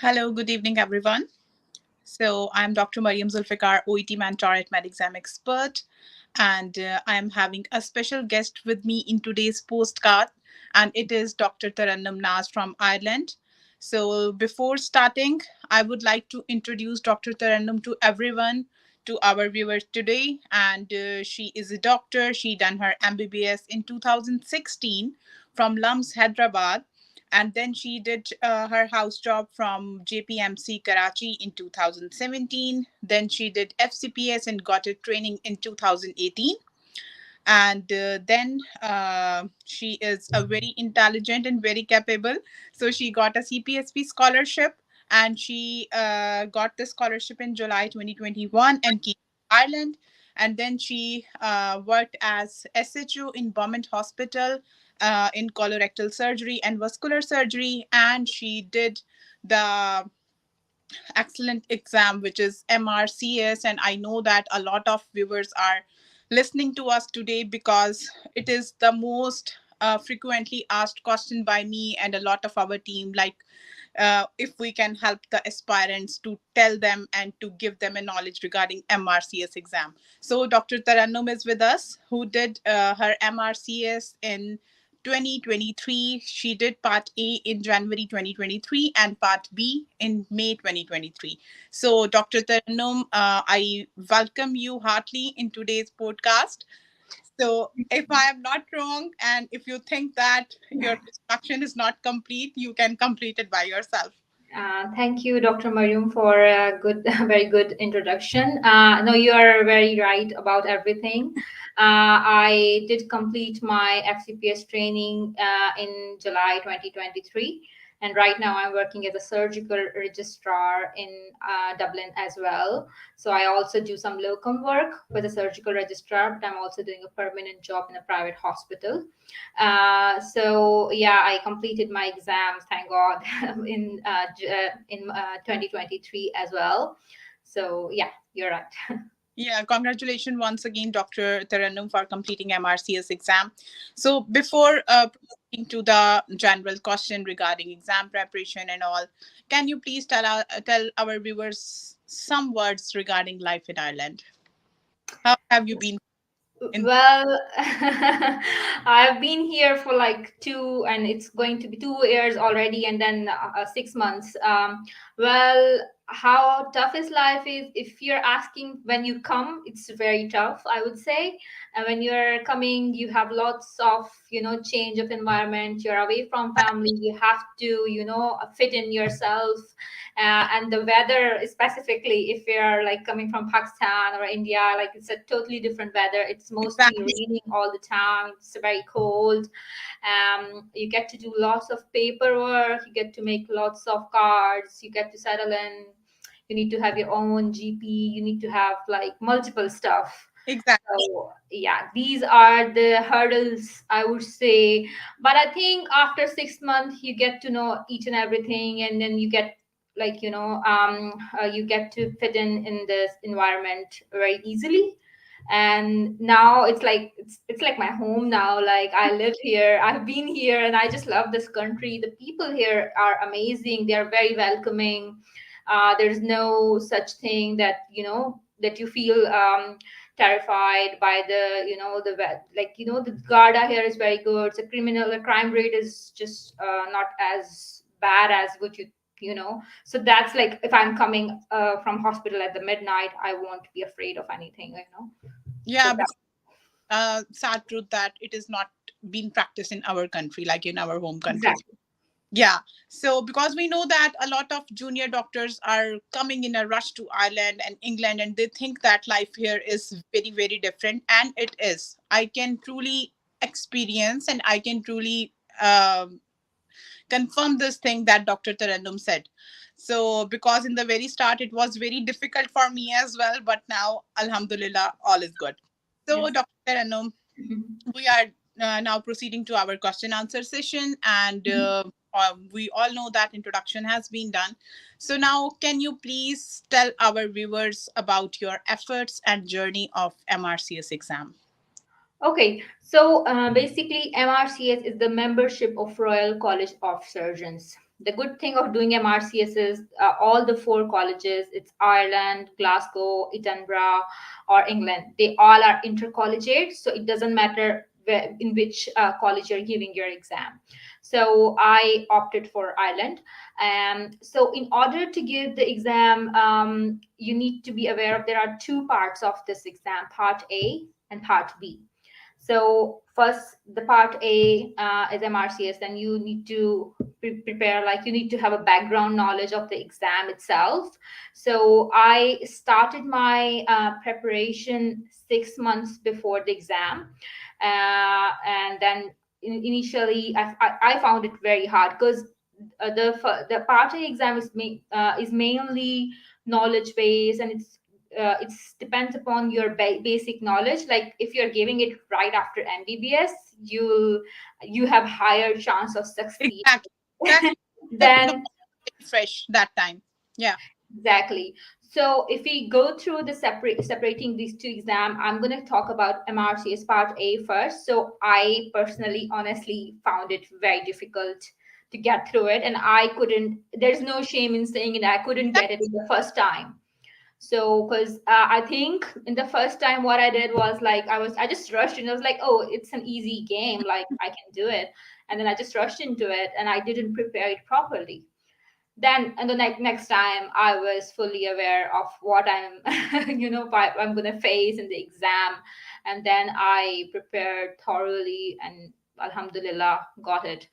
Hello, good evening, everyone. So, I'm Dr. Mariam Zulfikar, OET mentor at MedExam Expert, and I am having a special guest with me in today's postcard, and it is Dr. Taranum Naz from Ireland. So, before starting, I would like to introduce Dr. Taranum to everyone, to our viewers today. And she is a doctor. She done her MBBS in 2016 from LUMS, Hyderabad, and then she did her house job from JPMC Karachi in 2017. Then she did FCPS and got a training in 2018. And then she is a very intelligent and very capable. So she got a CPSP scholarship, and she got the scholarship in July 2021 and came to Ireland. And then she worked as SHO in Beaumont Hospital in colorectal surgery and vascular surgery. And she did the excellent exam, which is MRCS. And I know that a lot of viewers are listening to us today because it is the most frequently asked question by me and a lot of our team, like if we can help the aspirants to tell them and to give them a knowledge regarding MRCS exam. So Dr. Taranum is with us, who did her MRCS in 2023. She did part A in January 2023 and part B in May 2023. So, Dr. Taranum, I welcome you heartily in today's podcast. So, if I am not wrong, and if you think that your introduction is not complete, you can complete it by yourself. Thank you, Dr. Mariam, for a good, very good introduction. No, you are very right about everything. I did complete my FCPS training in July 2023, and right now I'm working as a surgical registrar in Dublin as well. So I also do some locum work with a surgical registrar, but I'm also doing a permanent job in a private hospital. So yeah, I completed my exams, thank God, in 2023 as well. So yeah, you're right. Yeah, congratulations once again, Dr. Taranum, for completing MRCS exam. So, before proceeding to the general question regarding exam preparation and all, can you please tell our viewers some words regarding life in Ireland? How have you been in? Well, I've been here for like and it's going to be 2 years already, and then 6 months. Well, how tough is life is, if you're asking when you come, it's very tough, I would say. And when you're coming, you have lots of, change of environment. You're away from family. You have to, fit in yourself. And the weather, specifically if you're like coming from Pakistan or India, like it's a totally different weather. It's mostly Exactly. raining all the time. It's very cold. You get to do lots of paperwork. You get to make lots of cards. You get to settle in. You need to have your own GP. You need to have like multiple stuff. Exactly. So yeah, these are the hurdles, I would say. But I think after 6 months, you get to know each and everything, and then you get like you get to fit in this environment very easily. And now it's like my home now. Like I live here, I've been here, and I just love this country. The people here are amazing. They are very welcoming. There's no such thing that that you feel terrified by the Garda here is very good. The crime rate is just not as bad as what so that's like, if I'm coming from hospital at the midnight, I won't be afraid of anything. So Yeah, that because sad truth that it is not being practiced in our country, like in our home country. exactly. Yeah. So because we know that a lot of junior doctors are coming in a rush to Ireland and England, and they think that life here is very, very different. And it is. I can truly experience and I can truly confirm this thing that Dr. Tarannum said. So because in the very start, it was very difficult for me as well. But now, Alhamdulillah, all is good. So, Yes. Dr. Tarannum, Mhm. we are now proceeding to our question answer session, and Mhm. we all know that introduction has been done. So now, can you please tell our viewers about your efforts and journey of MRCS exam? Okay, so basically, MRCS is the membership of Royal College of Surgeons. The good thing of doing MRCS is all the four colleges, it's Ireland, Glasgow, Edinburgh, or England, they all are intercollegiate. So it doesn't matter in which college you're giving your exam. So I opted for Ireland. So in order to give the exam, you need to be aware of there are two parts of this exam, part A and part B. So first, the part A is MRCS. Then you need to prepare, like you need to have a background knowledge of the exam itself. So I started my preparation 6 months before the exam, and then initially I found it very hard because the part A exam is mainly knowledge based, and it's depends upon your basic knowledge. Like if you're giving it right after MBBS, you have higher chance of succeed. Exactly. Exactly. The Then very fresh that time. Yeah. exactly. So if we go through the separating these two exam, I'm going to talk about MRCS part A first. So I personally, honestly, found it very difficult to get through it, and I couldn't. There's no shame in saying it. I couldn't get it in the first time. So because I think in the first time what I did was like I just rushed and I was like, oh, it's an easy game, like I can do it. And then I just rushed into it and I didn't prepare it properly. Then and the next time I was fully aware of what I'm I'm gonna face in the exam. And then I prepared thoroughly and alhamdulillah got it.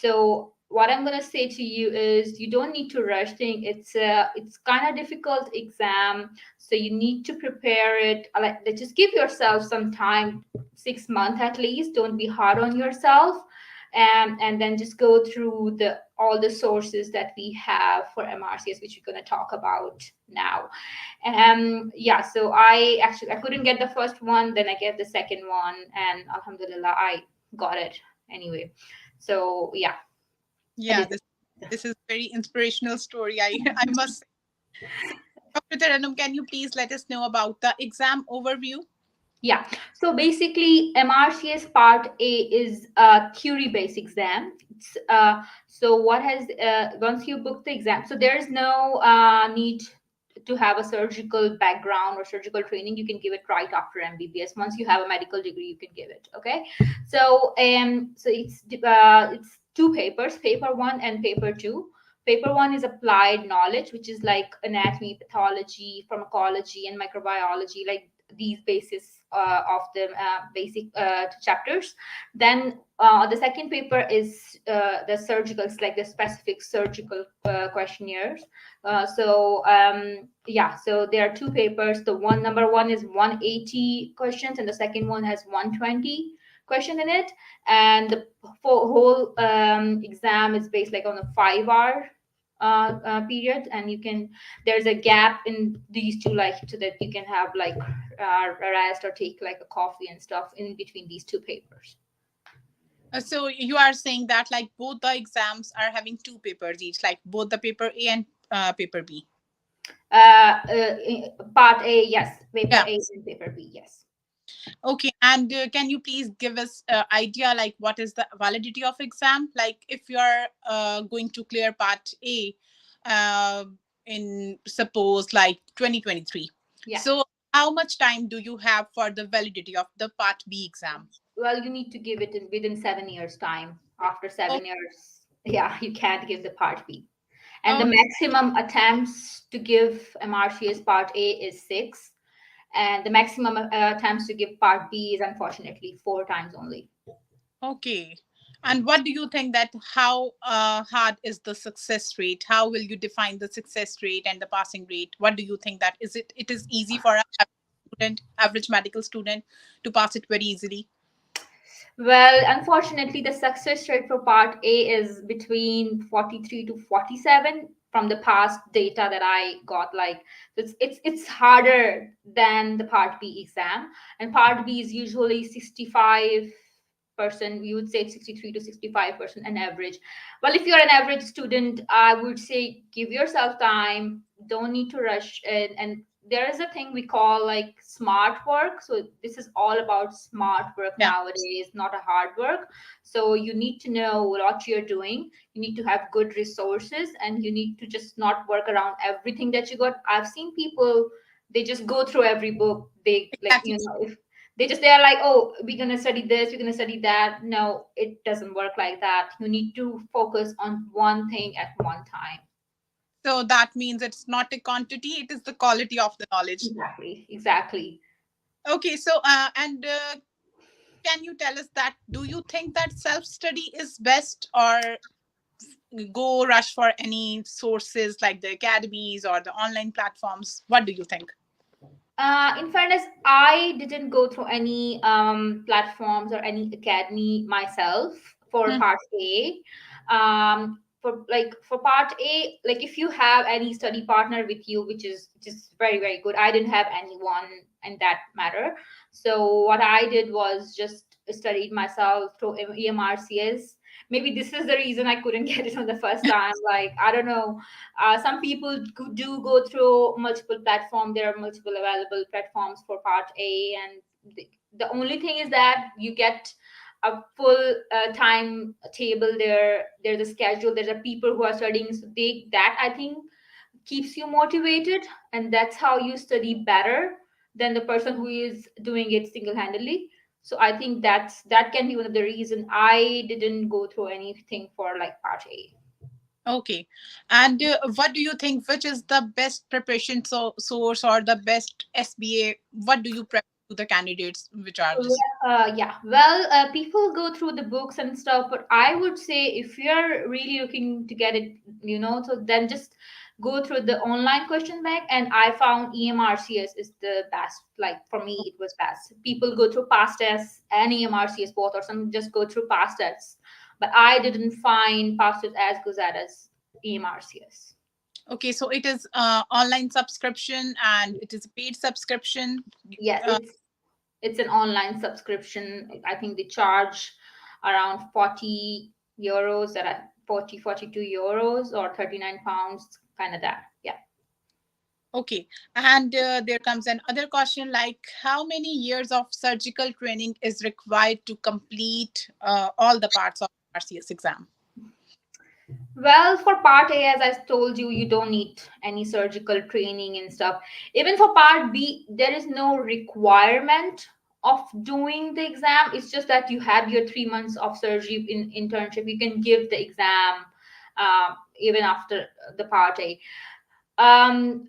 So what I'm gonna say to you is you don't need to rush things. It's kind of difficult exam, so you need to prepare it. Like just give yourself some time, 6 months at least. Don't be hard on yourself, and then just go through the all the sources that we have for MRCS, which we're gonna talk about now. Yeah, so I couldn't get the first one, then I get the second one, and alhamdulillah I got it anyway. So yeah, I Yeah. did. This is very inspirational story. I must say. So, Dr. Taranum, can you please let us know about the exam overview? Yeah. So basically, MRCS Part A is a theory-based exam. So what has once you book the exam, so there is no need to have a surgical background or surgical training. You can give it right after MBBS. Once you have a medical degree, you can give it. Okay. So it's two papers, paper one and paper two. Paper one is applied knowledge, which is like anatomy, pathology, pharmacology, and microbiology, like these basis of the basic chapters. Then the second paper is the surgical, it's like the specific surgical questionnaires. So there are two papers. The one number one is 180 questions, and the second one has 120 question in it. And the whole exam is based like on a 5 hour period, and you can there's a gap in these two, like so that you can have like rest or take like a coffee and stuff in between these two papers. So you are saying that like both the exams are having two papers each, like both the paper A and paper B. Part A, yes. Paper Yeah. A and paper B, yes. Okay. And can you please give us idea like what is the validity of exam? Like if you are going to clear part A uh, in suppose like 2023. Yeah. So how much time do you have for the validity of the part B exam? Well, you need to give it within 7 years time. After Oh, 7 years, yeah, you can't give the part B. And the okay. maximum attempts to give MRCS part A is 6, and the maximum attempts to give part B is unfortunately 4 times only. Okay. And what do you think that how hard is the success rate? How will you define the success rate and the passing rate? What do you think that is it is easy for a student, average medical student to pass it very easily? Well, unfortunately, the success rate for part A is between 43 to 47 from the past data that I got. Like, so it's harder than the part B exam, and part B is usually 65 person, you would say it's 63 to 65% an average. Well, if you're an average student, I would say give yourself time, don't need to rush it. And there is a thing we call like smart work. So this is all about smart work Yeah. nowadays, not a hard work. So you need to know what you're doing, you need to have good resources, and you need to just not work around everything that you got. I've seen people, they just go through every book. They, like, Exactly. if they're like, oh, we're going to study this, we're going to study that. No, it doesn't work like that. You need to focus on one thing at one time. So that means it's not a quantity, it is the quality of the knowledge. Exactly, exactly. Okay, so and can you tell us that do you think that self study is best, or go rush for any sources like the academies or the online platforms? What do you think? In fairness, I didn't go through any platforms or any academy myself for Hmm. part A. For part A, like if you have any study partner with you, which is very very good. I didn't have anyone in that matter. So what I did was just studied myself through EMRCS. Maybe this is the reason I couldn't get it on the first time. Like, I don't know, some people do go through multiple platforms. There are multiple available platforms for part A, and the only thing is that you get a full time table there. There's a schedule. There's a people who are studying, so they, that I think keeps you motivated, and that's how you study better than the person who is doing it single handedly. So I think that can be one of the reason I didn't go through anything for like part A. Okay. And what do you think? Which is the best preparation source or the best SBA? What do you prefer to the candidates which are just. Yeah. Well, people go through the books and stuff, but I would say if you're really looking to get it, so then just go through the online question bank. And I found EMRCS is the best. Like for me, it was best. People go through past tests and EMRCS both, or some just go through past tests. But I didn't find past tests as good as EMRCS. Okay, so it is online subscription and it is a paid subscription. Yes, Uh, it's an online subscription. I think they charge around 40 euros, that are 42 euros, or 39 pounds, kind of that. Yeah. okay, and there comes another question like how many years of surgical training is required to complete all the parts of RCS exam? Well, for part A, as I told you, you don't need any surgical training and stuff. Even for part B, there is no requirement of doing the exam. It's just that you have your 3 months of surgery in internship. You can give the exam even after the part A. Um,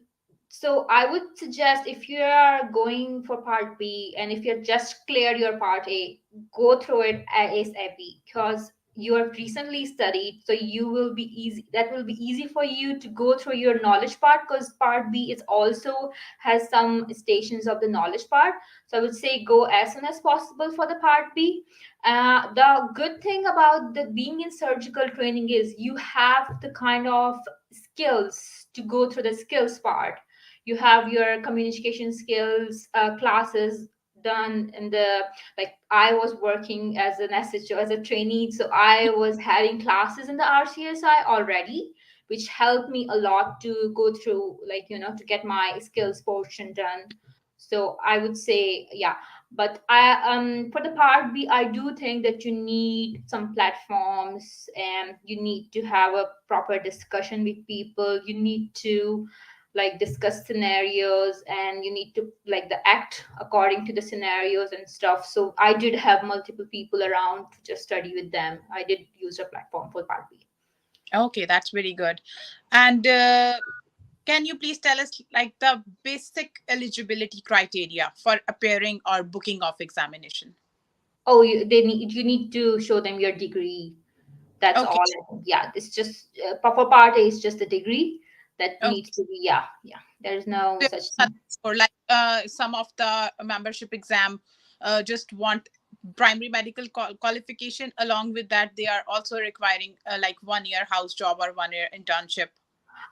so I would suggest, if you are going for part B and if you're just cleared your part A, go through it ASAP, because you have recently studied, so you will be easy. That will be easy for you to go through your knowledge part, because part B is also has some stations of the knowledge part. So I would say go as soon as possible for the part B. The good thing about the being in surgical training is you have the kind of skills to go through the skills part. You have your communication skills classes done in the, like I was working as an SHO, as a trainee, so I was having classes in the RCSI already, which helped me a lot to go through, like, to get my skills portion done. So I would say, yeah. But for the part B, I do think that you need some platforms, and you need to have a proper discussion with people. You need to like discuss scenarios, and you need to like the act according to the scenarios and stuff. So I did have multiple people around to just study with them. I did use a platform for part B. Okay, that's very good. And can you please tell us like the basic eligibility criteria for appearing or booking of examination? Oh, you need to show them your degree. That's Okay, all. Yeah, it's just for part A is just a degree that needs okay. to be. Yeah, yeah, there's no There's such thing. nothing for like some of the membership exam just want primary medical qualification. Along with that, they are also requiring like 1 year house job or 1 year internship.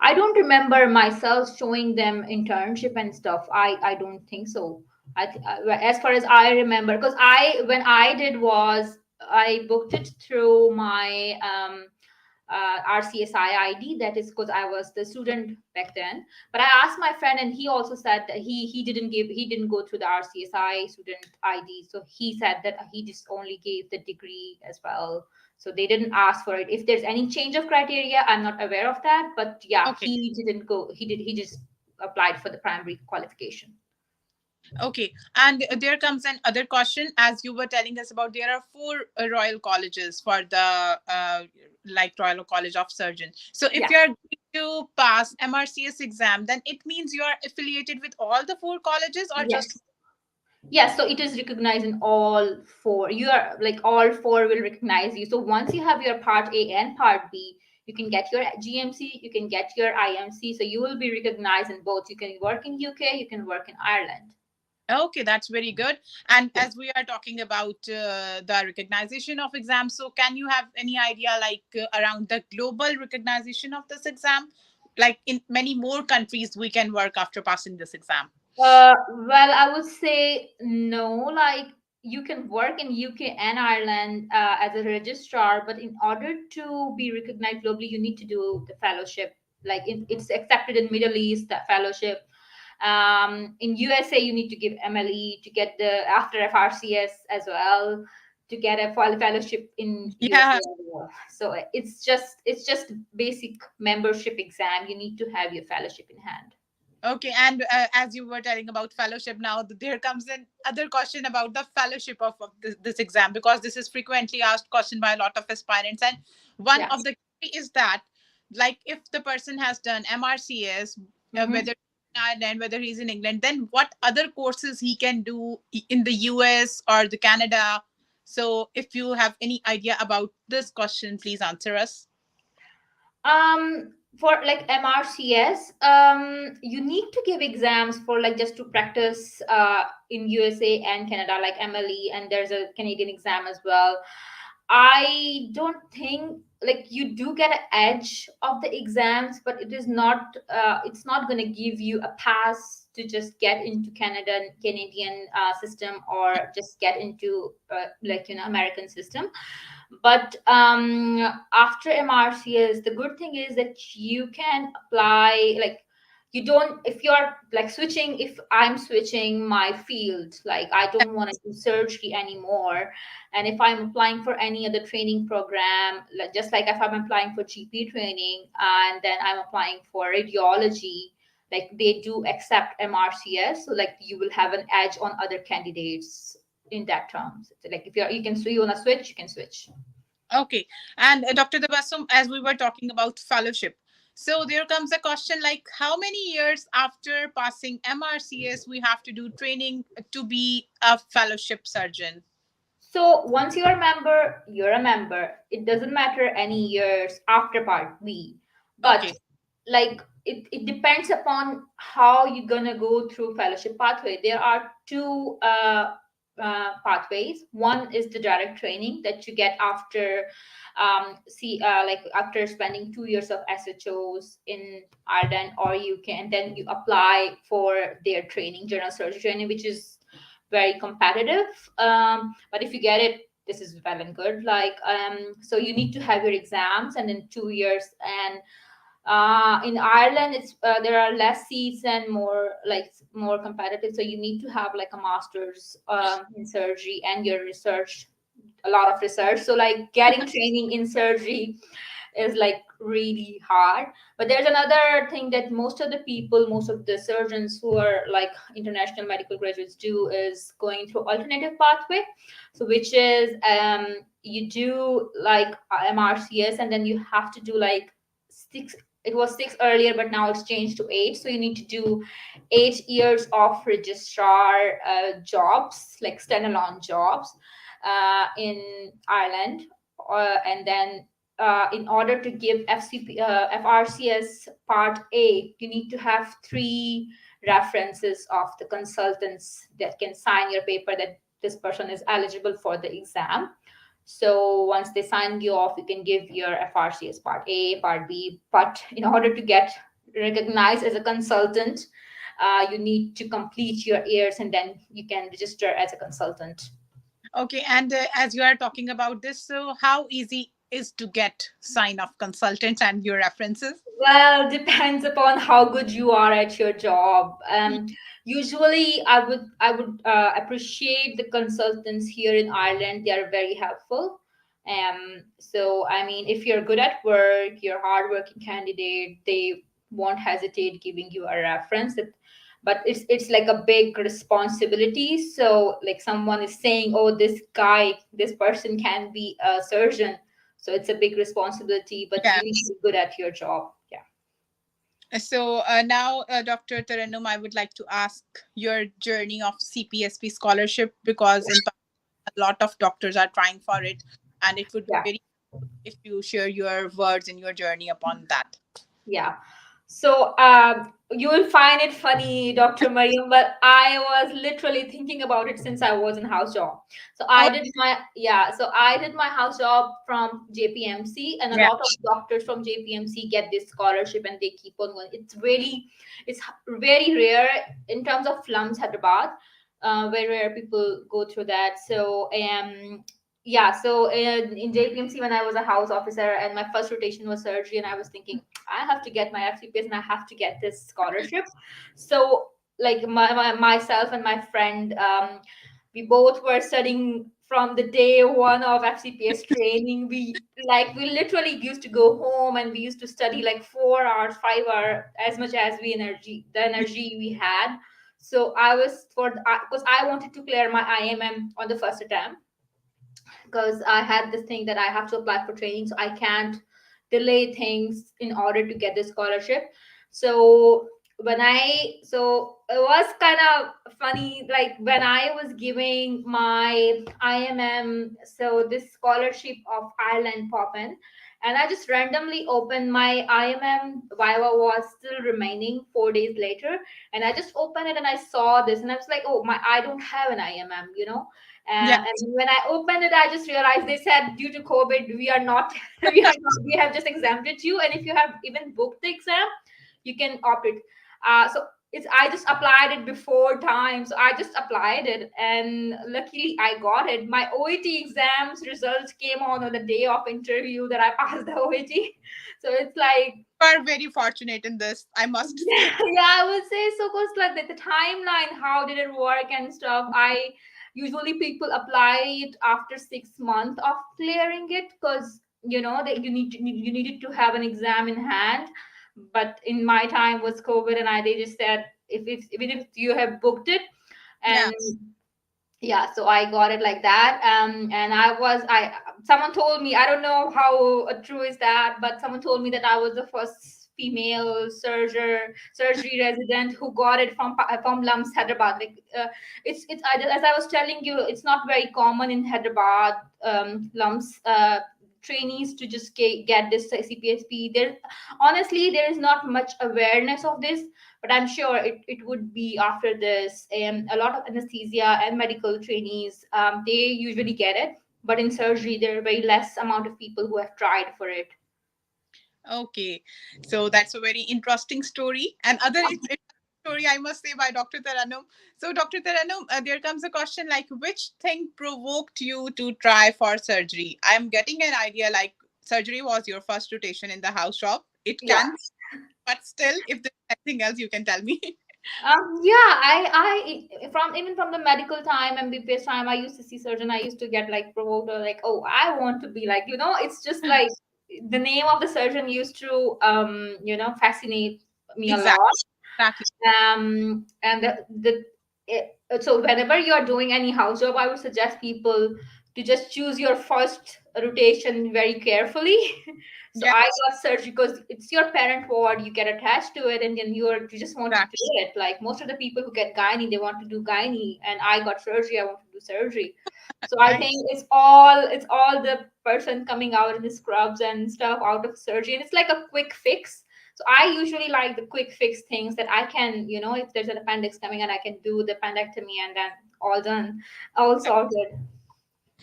I don't remember myself showing them internship and stuff. I don't think so. As far as I remember, because I when I did was I booked it through my RCSI ID. That is because I was the student back then. But I asked my friend, and he also said that he didn't go through the RCSI student ID. So he said that he just only gave the degree as well. So they didn't ask for it. If there's any change of criteria, I'm not aware of that. But yeah, Okay. he didn't go. He just applied for the primary qualification. Okay, and there comes an other question. As you were telling us about, there are four royal colleges for the like Royal College of Surgeon. So if Yeah. you are going to pass MRCS exam, then it means you are affiliated with all the four colleges or just. Yes. Yes, so it is recognized in all four. You are like all four will recognize you. So once you have your part A and part B, you can get your GMC, you can get your IMC. So you will be recognized in both. You can work in UK, you can work in Ireland. Okay, that's very good. And as we are talking about the recognition of exams, so can you have any idea like around the global recognition of this exam? Like in many more countries, we can work after passing this exam. Well, I would say no. Like you can work in UK and Ireland as a registrar, but in order to be recognized globally, you need to do the fellowship. Like it's accepted in Middle East, that fellowship. In USA, you need to give MLE to get the after FRCS as well to get a fellowship in USA Yeah. as well. So it's just basic membership exam. You need to have your fellowship in hand. Okay, and as you were telling about fellowship, now there comes an other question about the fellowship of this exam, because this is frequently asked question by a lot of aspirants, and one Yeah. of the key is that, like, if the person has done MRCS, Mm-hmm. whether in Ireland, whether he's in England, then what other courses he can do in the US or the Canada. So, if you have any idea about this question, please answer us. For like MRCS, you need to give exams for like just to practice in USA and Canada, like MLE, and there's a Canadian exam as well. I don't think like you do get an edge of the exams, but it is not. It's not going to give you a pass to just get into Canadian system or just get into like American system. But after MRCS, the good thing is that you can apply like you don't if you're like switching if I'm switching my field, like I don't want to do surgery anymore, and if I'm applying for any other training program, like just like if I'm applying for GP training and then I'm applying for radiology, like they do accept MRCS, so like you will have an edge on other candidates in that terms. So, like if you want to switch, you can switch. Okay. And Dr. Tabassum, as we were talking about fellowship, so there comes a question like how many years after passing MRCS we have to do training to be a fellowship surgeon? So once you're a member, you're a member. It doesn't matter any years after part B. But Okay. like it depends upon how you're gonna go through fellowship pathway. There are two pathways. One is the direct training that you get after like after spending 2 years of SHOs in Ireland or UK, and then you apply for their training, general surgery training, which is very competitive. But if you get it, this is well and good. Like so you need to have your exams and in 2 years. And in Ireland it's there are less seats and more competitive, so you need to have like a master's in surgery and your research, a lot of research. So like getting training in surgery is like really hard. But there's another thing that most of the surgeons who are like international medical graduates do is going through alternative pathway. So which is you do like MRCS and then you have to do like six. It was six earlier, but now it's changed to eight. So you need to do 8 years of registrar jobs, like standalone jobs in Ireland, and then in order to give FRCS Part A, you need to have three references of the consultants that can sign your paper that this person is eligible for the exam. So once they sign you off, you can give your FRCS Part A, Part B. But in order to get recognized as a consultant, you need to complete your years and then you can register as a consultant. Okay, and as you are talking about this, so how easy is to get sign off consultants and your references? Well, depends upon how good you are at your job. Y- Usually, I would appreciate the consultants here in Ireland. They are very helpful. So I mean, if you're good at work, you're a hardworking candidate, they won't hesitate giving you a reference. But it's like a big responsibility. So like someone is saying, "Oh, this guy, this person can be a surgeon." So it's a big responsibility, but Yeah. you need to be good at your job. Yeah. So now, Dr. Taranum, I would like to ask your journey of CPSP scholarship because in a lot of doctors are trying for it, and it would be Yeah. very if you share your words and your journey upon that. Yeah. So you will find it funny, Dr. Mariam, but I was literally thinking about it since I was in house job. So I Oh, did my yeah, so I did my house job from JPMC, and a yeah, lot of doctors from JPMC get this scholarship and they keep on going. It's very rare in terms of slums Hyderabad. Very rare people go through that. So yeah, so in JPMC when I was a house officer and my first rotation was surgery, and I was thinking I have to get my FCPS and I have to get this scholarship. So like myself and my friend, we both were studying from the day one of FCPS training. We literally used to go home and we used to study like 4 hours, 5 hours, as much as the energy we had. So I was for because I wanted to clear my IMM on the first attempt, because I had this thing that I have to apply for training, so I can't delay things in order to get the scholarship. So so it was kind of funny, like when I was giving my IMM, so this scholarship of Ireland pop in, and I just randomly opened my IMM. Viva was still remaining 4 days later, and I just opened it and I saw this, and I was like, oh my, I don't have an IMM, yeah. and when I opened it, I just realized they said due to COVID, we are not, we have just exempted you. And if you have even booked the exam, you can opt it. So I just applied it before time. So I just applied it, and luckily I got it. My OET exams results came on the day of interview that I passed the OET. So it's like You are very fortunate in this, I must say. yeah, I would say so. Cause like the timeline, how did it work and stuff? I usually people apply it after 6 months of clearing it, because that you needed to have an exam in hand. But in my time was COVID, and they just said if even if you have booked it, Yeah. and yeah, so I got it like that. And I someone told me, I don't know how true is that, but someone told me that I was the first female surgery resident who got it from Lums Hyderabad. Like as I was telling you, it's not very common in Hyderabad, Lums trainees to just get this CPSP. There is not much awareness of this, but I'm sure it would be after this. And a lot of anesthesia and medical trainees, they usually get it, but in surgery there are very less amount of people who have tried for it. Okay, so that's a very interesting story. And other story, I must say, by Dr. Taranum. So, Dr. Taranum, there comes a question like, which thing provoked you to try for surgery? I'm getting an idea like surgery was your first rotation in the house job. It Yeah. can, but still, if there's anything else, you can tell me. Yeah, from even from the medical time, MBPS time, I used to see surgeon. I used to get like provoked, or like, oh, I want to be like, it's just like the name of the surgeon used to, fascinate me a Exactly. lot. Exactly. And so whenever you are doing any house job, I would suggest people to just choose your first rotation very carefully. So Yeah. I got surgery because it's your parent ward, you get attached to it, and then you just want to Exactly. do it. Like most of the people who get gynae, they want to do gynae, and I got surgery, I want to do surgery. So I Right. think it's all the person coming out in the scrubs and stuff out of surgery, and it's like a quick fix. So I usually like the quick fix things that I can, if there's an appendix coming, and I can do the appendectomy, and then all done, all sorted.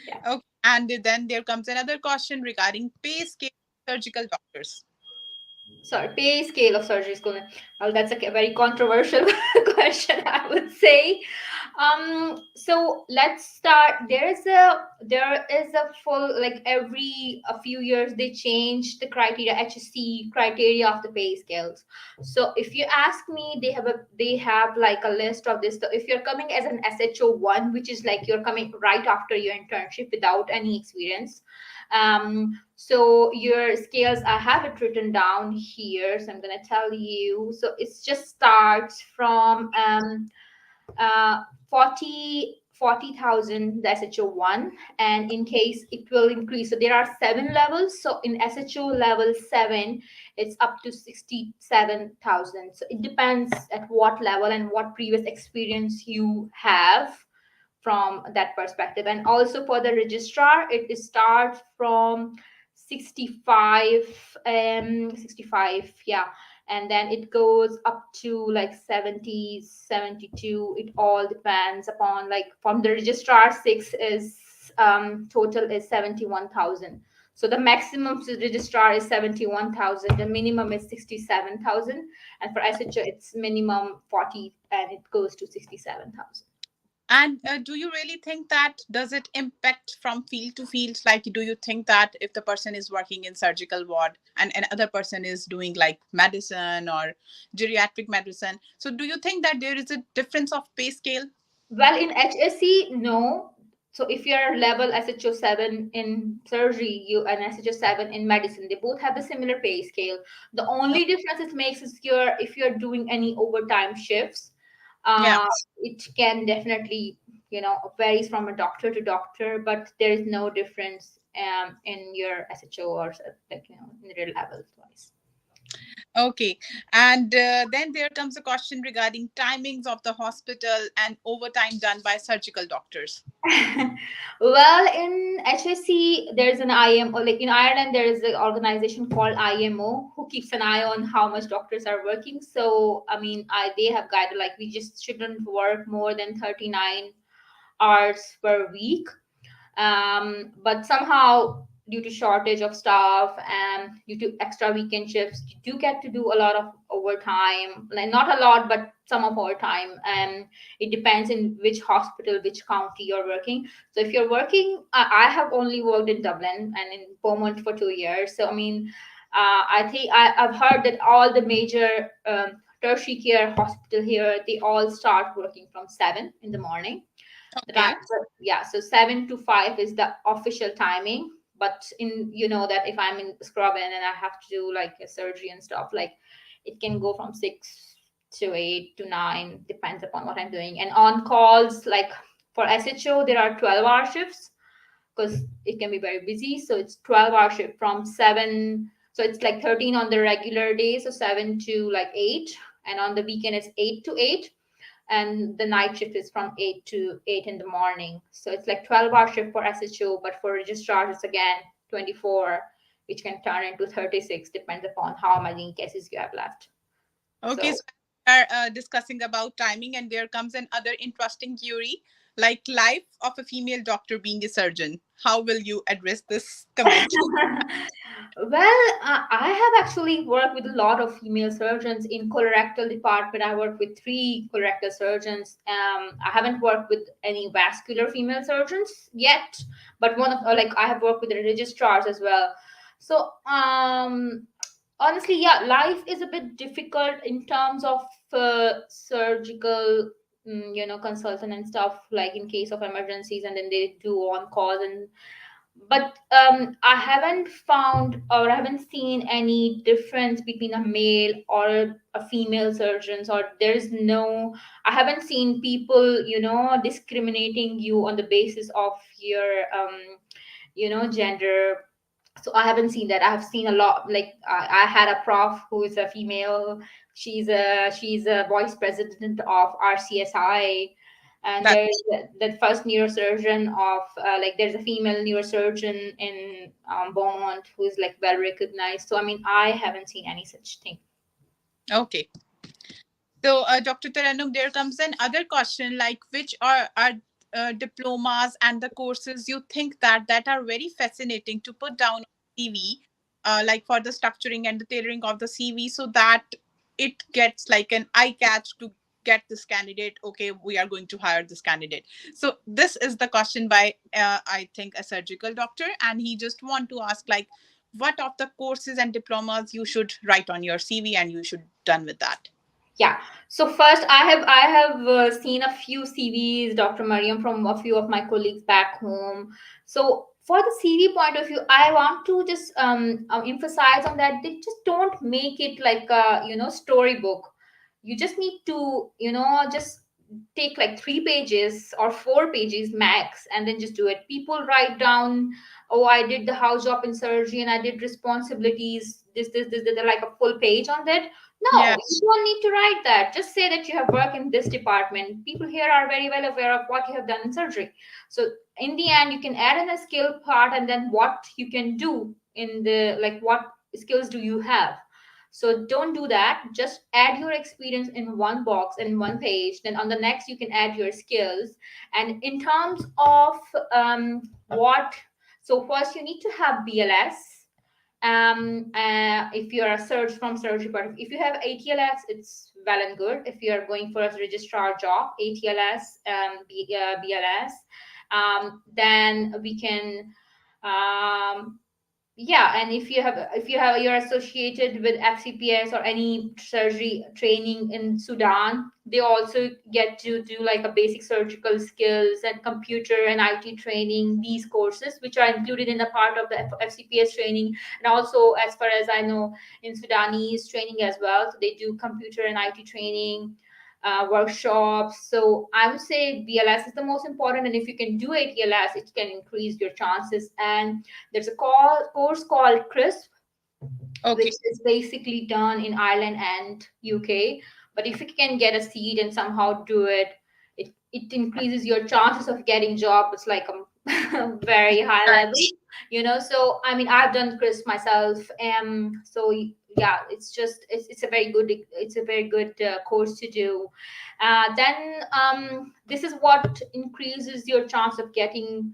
Yeah. Okay. And then there comes another question regarding pay scale of surgical doctors. Sorry, pay scale of surgery school. Well, that's a very controversial question, I would say. So let's start. There is a full, like, every a few years they change the criteria, HSC criteria of the pay scales. So if you ask me, they have like a list of this. So if you're coming as an SHO 1, which is like you're coming right after your internship without any experience, so your scales, I have it written down here, so I'm gonna tell you. So it just starts from uh, 40,000, the SHO 1, and in case it will increase. So there are 7 levels. So in SHO level 7, it's up to 67,000. So it depends at what level and what previous experience you have from that perspective. And also for the registrar, it starts from 65, 65, yeah, and then it goes up to like 70, 72. It all depends upon, like, from the registrar 6 is total is 71,000. So the maximum to registrar is 71,000, the minimum is 67,000, and for SHO it's minimum 40 and it goes to 67,000. And do you really think that does it impact from field to field? Like, do you think that if the person is working in surgical ward and another person is doing like medicine or geriatric medicine, so do you think that there is a difference of pay scale? Well, in HSC, no. So if you're level SHO 7 in surgery, you and SHO 7 in medicine, they both have the similar pay scale. The Oh, only difference it makes is if you're doing any overtime shifts, yeah. it can definitely, varies from a doctor to doctor, but there is no difference in your SHO or, like, in the levels wise. Okay. And then there comes a question regarding timings of the hospital and overtime done by surgical doctors. Well, in HSC, there's an IMO. Like in Ireland, there is an organization called IMO who keeps an eye on how much doctors are working. So, I mean, they have guided, like, we just shouldn't work more than 39 hours per week. But somehow, due to shortage of staff and due to extra weekend shifts, you do get to do a lot of overtime, like not a lot but some of overtime. And it depends in which hospital, which county you're working. So if you're working, I have only worked in Dublin and in Beaumont for 2 years. So I mean, I think I've heard that all the major tertiary care hospital here, they all start working from 7 in the morning. Okay. Yeah, so 7 to 5 is the official timing. But in, that if I'm in scrub and I have to do like a surgery and stuff, like, it can go from 6 to 8 to 9, depends upon what I'm doing. And on calls, like for SHO, there are 12-hour shifts because it can be very busy. So it's 12-hour shift from 7. So it's like 13 on the regular day, so 7 to like 8. And on the weekend, it's 8 to 8, and the night shift is from 8 to 8 in the morning. So it's like 12-hour shift for SHO, but for registrars, it's again 24, which can turn into 36, depends upon how many cases you have left. Okay, So so we are discussing about timing, and there comes another interesting query, like life of a female doctor being a surgeon. How will you address this comment? well, I have actually worked with a lot of female surgeons in colorectal department. I work with 3 colorectal surgeons. I haven't worked with any vascular female surgeons yet, but one of, like, I have worked with the registrars as well. So honestly, yeah, life is a bit difficult in terms of surgical, consultant and stuff, like in case of emergencies, and then they do on call. And but I haven't found, or I haven't seen any difference between a male or a female surgeons, or there's no, I haven't seen people, discriminating you on the basis of your gender. So I haven't seen that. I have seen a lot, like, I had a prof who is a female. She's a vice president of RCSI. And That there's that first neurosurgeon of, like, there's a female neurosurgeon in Beaumont who is like well recognized. So I mean, I haven't seen any such thing. okay. So, Dr. Taranum, there comes another question, like which are diplomas and the courses you think that are very fascinating to put down on CV, like for the structuring and the tailoring of the CV, so that it gets like an eye catch to get this candidate, okay, we are going to hire this candidate. So this is the question by I think a surgical doctor, and he just want to ask like what of the courses and diplomas you should write on your CV and you should done with that. Yeah. So first, I have seen a few CVs, Dr. Mariam, from a few of my colleagues back home. So for the CV point of view, I want to just emphasize on that they just don't make it like a storybook. You just need to just take like 3 pages or 4 pages max, and then just do it. People write down, oh, I did the house job in surgery and I did responsibilities, this, like a full page on that. Yeah. No, you don't need to write that. Just say that you have worked in this department. People here are very well aware of what you have done in surgery. So in the end, you can add in a skill part and then what you can do in the like what skills do you have. So don't do that. Just add your experience in one box in one page. Then on the next, you can add your skills. And in terms of what, so first you need to have BLS. If you're a search from surgery, but if you have ATLS, it's well and good. If you're going for a registrar job, ATLS, BLS, then we can yeah. And if you have you're associated with FCPS or any surgery training in Sudan, they also get to do like a basic surgical skills and computer and IT training, these courses which are included in a part of the FCPS training. And also, as far as I know, in Sudanese training as well, so they do computer and IT training, workshops. So I would say BLS is the most important, and if you can do ATLS, it can increase your chances. And there's a course called CRISP, Okay. which is basically done in Ireland and UK. But if you can get a seat and somehow do it, it increases your chances of getting job. It's like a very high level, So I mean, I've done CRISP myself, so yeah, it's a very good course to do. Then this is what increases your chance of getting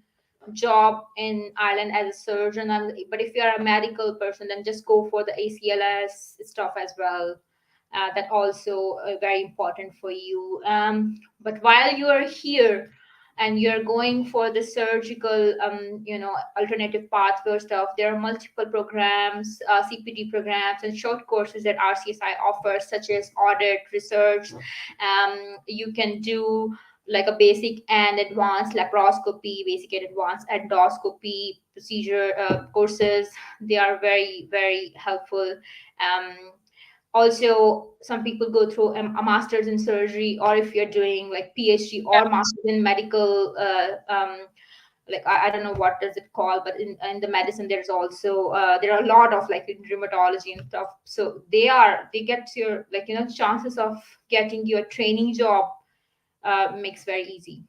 job in Ireland as a surgeon. But if you're a medical person, then just go for the ACLS stuff as well. That also very important for you. But while you're here and you're going for the surgical, alternative pathway stuff, there are multiple programs, CPD programs, and short courses that RCSI offers, such as audit, research. You can do like a basic and advanced laparoscopy, basic and advanced endoscopy procedure courses. They are very, very helpful. Um, Also, some people go through a master's in surgery, or if you're doing like PhD Yeah. or master's in medical, like I don't know what does it call, but in the medicine there's also there are a lot of like in rheumatology and stuff. So they get your chances of getting your training job makes very easy.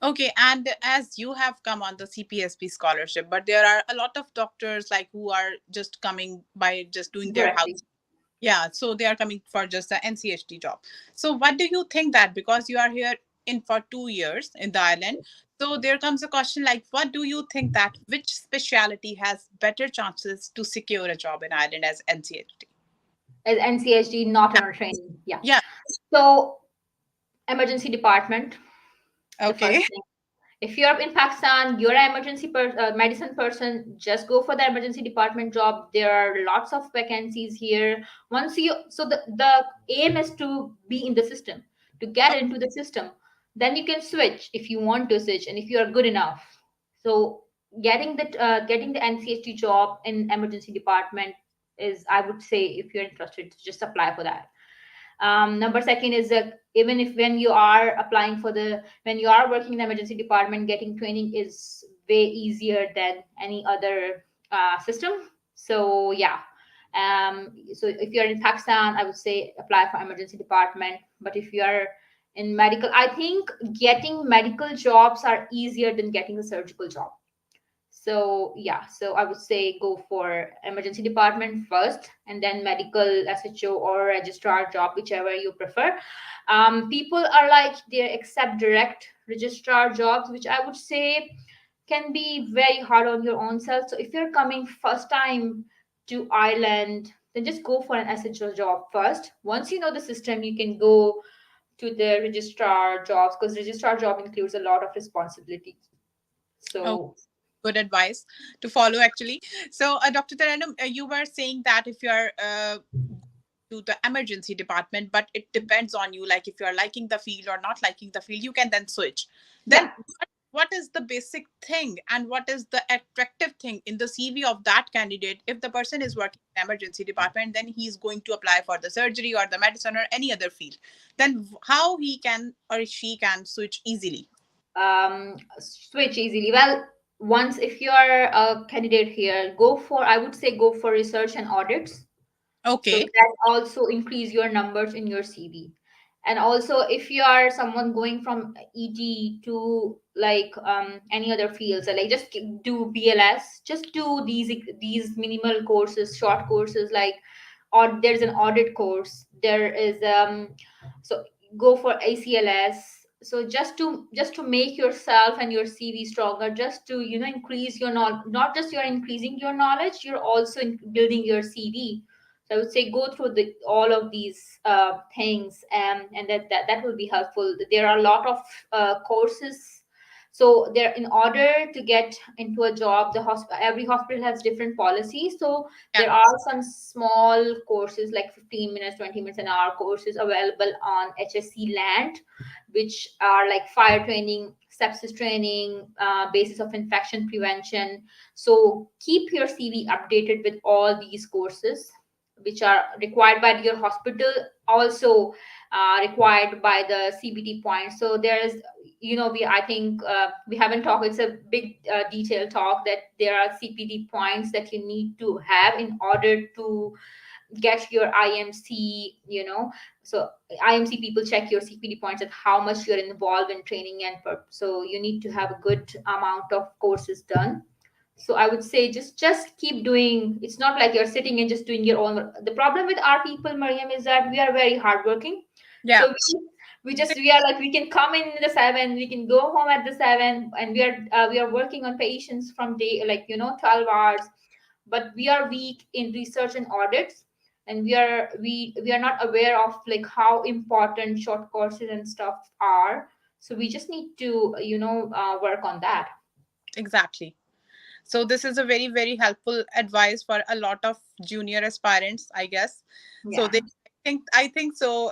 Okay, and as you have come on the CPSP scholarship, but there are a lot of doctors like who are just coming by just doing their house. Directly. Yeah, so they are coming for just the NCHT job. So what do you think that because you are here in for 2 years in the island, so there comes a question like, what do you think that which specialty has better chances to secure a job in Ireland as NCHT? As NCHD, not Yeah, on a training. Yeah. yeah. So emergency department, the Okay. first thing. If you're in Pakistan, you're an medicine person, just go for the emergency department job. There are lots of vacancies here. So the aim is to be in the system, to get into the system. Then you can switch if you want to switch and if you are good enough. So getting the NCHT job in emergency department is, I would say, if you're interested, just apply for that. Number second is that even if when you are working in the emergency department, getting training is way easier than any other system. So yeah. So if you're in Pakistan, I would say apply for emergency department. But if you are in medical, I think getting medical jobs are easier than getting a surgical job. So yeah, so I would say go for emergency department first, and then medical SHO or registrar job, whichever you prefer. People are like they accept direct registrar jobs, which I would say can be very hard on your own self. So if you're coming first time to Ireland, then just go for an SHO job first. Once you know the system, you can go to the registrar jobs, because registrar job includes a lot of responsibilities. Oh, So good advice to follow, actually. So, Dr. Taranum, you were saying that if you're to the emergency department, but it depends on you. Like if you're liking the field or not liking the field, you can then switch. Then yeah. what is the basic thing and what is the attractive thing in the CV of that candidate? If the person is working in emergency department, then he's going to apply for the surgery or the medicine or any other field. Then how he can or she can switch easily? Switch easily. Well, once if you are a candidate here, go for, I would say, go for research and audits. So Okay. that also increase your numbers in your CV. And also, if you are someone going from ED to like any other fields, like just do BLS, just do these minimal courses, short courses, like, or there's an audit course. There is so go for ACLS. So just to make yourself and your CV stronger, just to increase your knowledge. Not just you're increasing your knowledge, you're also building your CV. So I would say go through all of these things, and that will be helpful. There are a lot of courses. So there, in order to get into a job, every hospital has different policies. So Yeah. there are some small courses like 15 minutes, 20 minutes an hour courses available on HSC land, which are like fire training, sepsis training, basis of infection prevention. So keep your CV updated with all these courses, which are required by your hospital, also required by the CBT points. So there is, we I think we haven't talked. It's a big detailed talk that there are CPD points that you need to have in order to get your IMC. So IMC people check your CPD points and how much you're involved in training and so you need to have a good amount of courses done. So I would say just keep doing. It's not like you're sitting and just doing your own. The problem with our people, Mariam, is that we are very hardworking. Yeah. So we are like, we can come in the 7, we can go home at the 7, and we are working on patients from day, like 12 hours. But we are weak in research and audits, and we are not aware of like how important short courses and stuff are. So we just need to work on that. Exactly. So this is a very, very helpful advice for a lot of junior aspirants, I guess. So Yeah. they I think so.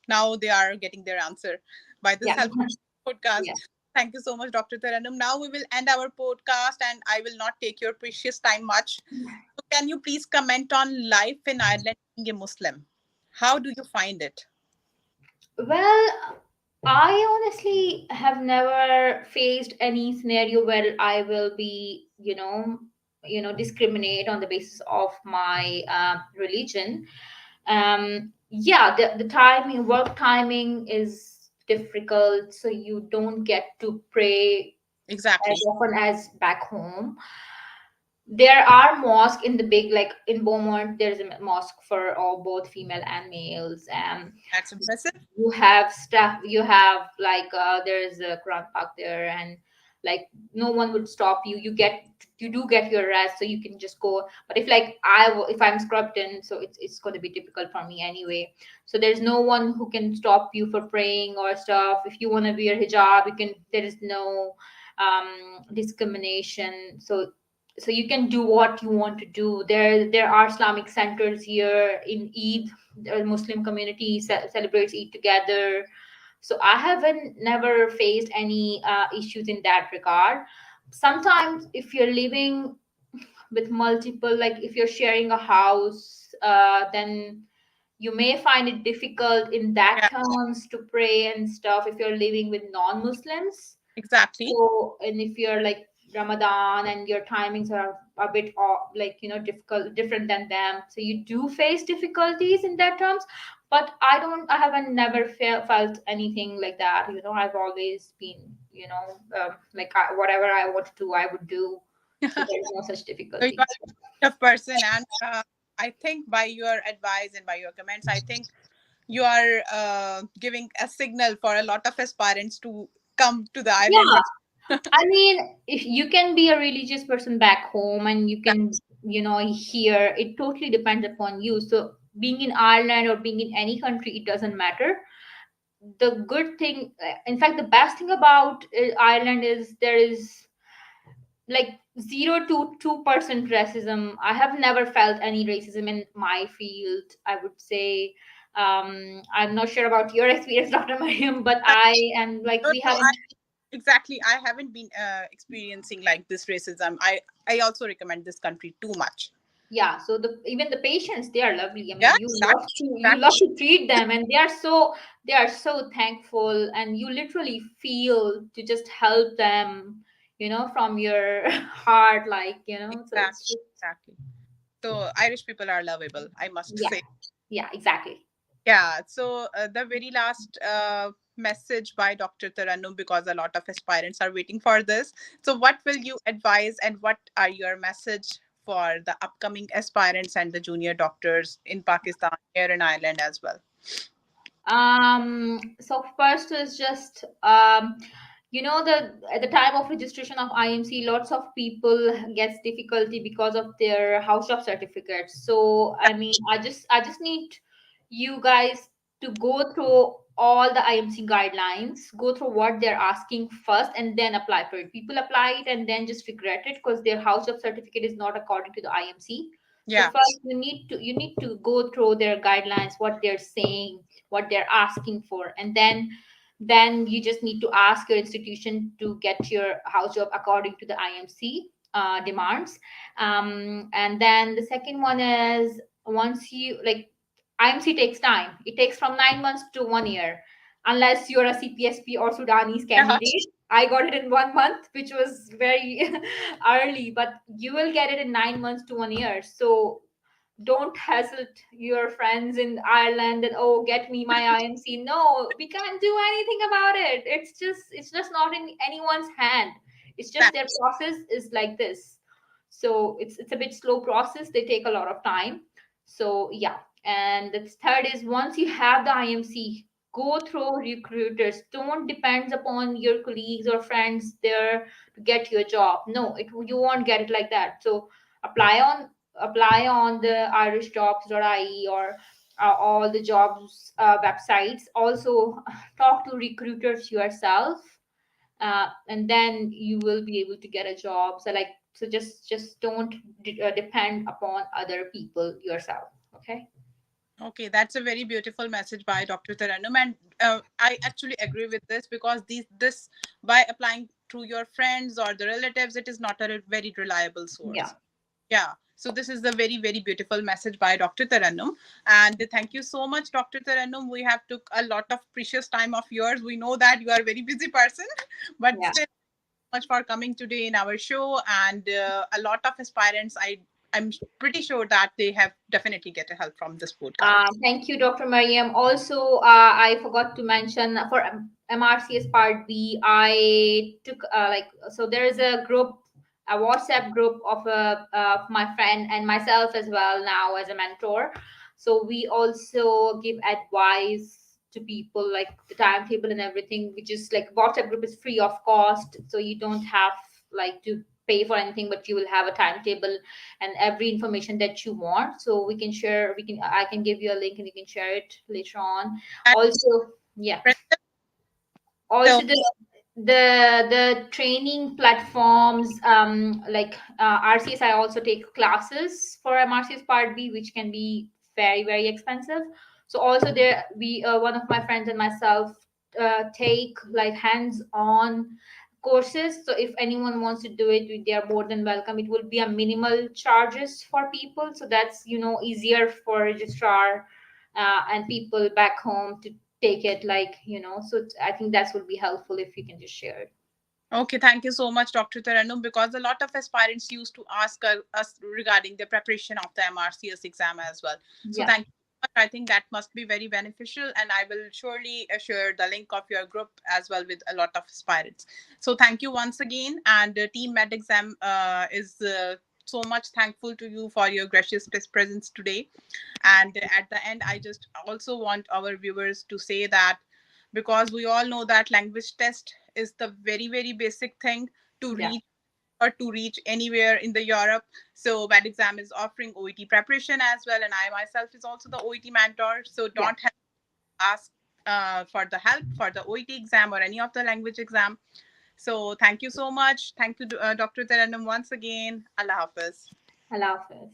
Now they are getting their answer by this Yeah. helpful podcast. Yeah. Thank you so much, Dr. Taranum. Now we will end our podcast, and I will not take your precious time much. So can you please comment on life in Ireland being a Muslim? How do you find it? Well, I honestly have never faced any scenario where I will be, discriminate on the basis of my religion. Yeah, the timing, work timing is difficult, so you don't get to pray as Exactly. often as back home. There are mosques in the big, like in Beaumont, there's a mosque for all, both female and males. That's impressive. You have stuff, you have like there's a Quran park there, and like no one would stop you. You do get your rest, so you can just go. But if like if I'm scrubbed in, so it's going to be difficult for me anyway. So there's no one who can stop you for praying or stuff. If you want to wear hijab, you can. There is no discrimination. So you can do what you want to do. There are Islamic centers here. In Eid, the Muslim community celebrates Eid together. So I haven't never faced any issues in that regard. Sometimes if you're living with multiple, like if you're sharing a house, then you may find it difficult in that Yeah, terms to pray and stuff if you're living with non-Muslims. exactly. So, and if you're like Ramadan and your timings are a bit off, like difficult, different than them, so you do face difficulties in that terms. But I haven't never felt anything like that. I've always been, like whatever I want to do, I would do. So there's no such So you are difficulties. a tough person, and I think by your advice and by your comments, I think you are giving a signal for a lot of aspirants to come to the island. Yeah, I mean, if you can be a religious person back home and you can, here, it totally depends upon you. So being in Ireland or being in any country, it doesn't matter. the good thing, in fact, the best thing about Ireland is there is like 0 to 2% racism. I have never felt any racism in my field, I would say. I'm not sure about your experience, Dr. Mariam, but I am like, No, we no, haven't. exactly. I haven't been experiencing like this racism. I also recommend this country too much. Yeah, so the even the patients, they are lovely. I Yeah, mean, exactly. you love Exactly. to treat them, and they are so thankful, and you literally feel to just help them, from your heart, like, so it's Exactly. just. Exactly. So Irish people are lovable, I must Yeah, say. yeah, exactly. Yeah. So the very last message by Dr. Taranum, because a lot of aspirants are waiting for this. So, what will you advise, and what are your message for the upcoming aspirants and the junior doctors in Pakistan, here in Ireland as well? So first is just, the at the time of registration of IMC, lots of people gets difficulty because of their house job certificates. So Yeah. I just need you guys to go through all the IMC guidelines, go through what they're asking first, and then apply for it. People apply it and then just regret it because their house job certificate is not according to the IMC. So Yeah. first you need to go through their guidelines, what they're saying, what they're asking for, and then you just need to ask your institution to get your house job according to the IMC demands. And then the second one is, once you like, IMC takes time. It takes from 9 months to 1 year, unless you're a CPSP or Sudanese Yeah. candidate. I got it in 1 month, which was very early, but you will get it in 9 months to 1 year. So don't hassle your friends in Ireland and, oh, get me my IMC. No, we can't do anything about it. It's just not in anyone's hand. It's just their process is like this. So it's a bit slow process. They take a lot of time. So yeah. And the third is, once you have the IMC, go through recruiters. Don't depend upon your colleagues or friends there to get your job. No, you won't get it like that. So apply on apply on the irishjobs.ie or all the jobs websites. Also, talk to recruiters yourself, and then you will be able to get a job. So just don't depend upon other people yourself. Okay. Okay, that's a very beautiful message by Dr. Taranum, and I actually agree with this, because this by applying through your friends or the relatives, it is not a very reliable Yeah. source. Yeah. So this is a very, very beautiful message by Dr. Taranum. And thank you so much, Dr. Taranum. We have took a lot of precious time of yours. We know that you are a very busy person, but Yeah. still much for coming today in our show. And a lot of aspirants, I'm pretty sure that they have definitely get a help from this podcast. Thank you, Dr. Mariam. Also, I forgot to mention for MRCS Part B, I took so there is a group, a WhatsApp group of my friend and myself as well now as a mentor. So we also give advice to people, like the timetable and everything, which is like, WhatsApp group is free of cost, so you don't have like to pay for anything, but you will have a timetable and every information that you want. So I can give you a link and you can share it later on. And Also, yeah, so, also the training platforms, like RCS, I also take classes for MRCS Part B, which can be very, very expensive. So also there, we one of my friends and myself take like hands on courses. So if anyone wants to do it, they are more than welcome. It will be a minimal charges for people, so that's easier for registrar and people back home to take it, like, so I think that would be helpful if you can just share it. okay, thank you so much, Dr. Taranum, because a lot of aspirants used to ask us regarding the preparation of the MRCS exam as well. So Yeah. thank you so much. I think that must be very beneficial, and I will surely share the link of your group as well with a lot of aspirants. So thank you once again, and Team Med Exam is so much thankful to you for your gracious presence today. And at the end, I just also want our viewers to say that, because we all know that language test is the very, very basic thing to Yeah. reach or to reach anywhere in the Europe. So Bad Exam is offering OET preparation as well, and I myself is also the OET mentor. So Yeah. don't have to ask for the help for the OET exam or any of the language exam. So thank you so much. Thank you, Dr. Taranum, once again. Allah Hafiz. Allah Hafiz.